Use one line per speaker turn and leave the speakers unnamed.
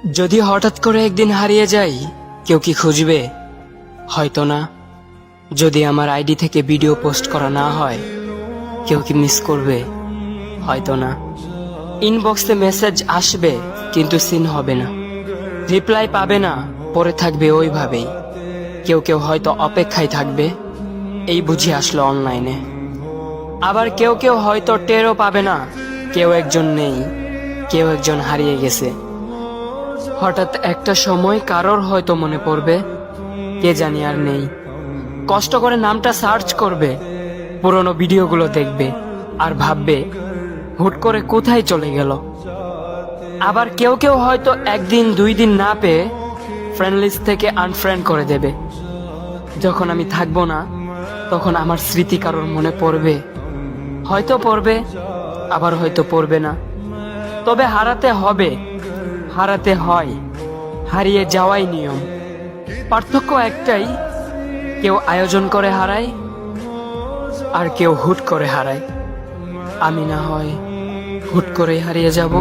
যদি হঠাৎ করে একদিন হারিয়ে যাই, কেউ কি খুঁজবে? হয়তো না। যদি আমার আইডি থেকে ভিডিও পোস্ট করা না হয়, কেউ কি মিস করবে? হয়তো না। ইনবক্সে মেসেজ আসবে কিন্তু সিন হবে না, রিপ্লাই পাবে না, পরে থাকবে ওইভাবেই। কেউ কেউ হয়তো অপেক্ষায় থাকবে, এই বুঝি আসলো অনলাইনে। আবার কেউ কেউ হয়তো টেরও পাবে না, কেউ একজন নেই, কেউ একজন হারিয়ে গেছে। হঠাৎ একটা সময় কারোর হয়তো মনে পড়বে, কে জানি আর নেই। কষ্ট করে নামটা সার্চ করবে, পুরনো ভিডিওগুলো দেখবে আর ভাববে হুট করে কোথায় চলে গেল। আবার কেউ কেউ হয়তো একদিন দুই দিন না পেয়ে ফ্রেন্ড লিস্ট থেকে আনফ্রেন্ড করে দেবে। যখন আমি থাকবো না, তখন আমার স্মৃতি কারোর মনে পড়বে, হয়তো পড়বে, আবার হয়তো পড়বে না। তবে হারাতে হবে, হারাতে হয়, হারিয়ে যাওয়াই নিয়ম। পার্থক্য একটাই, কেউ আয়োজন করে হারায় আর কেউ হুট করে হারায়। আমি না হয় হুট করে হারিয়ে যাব।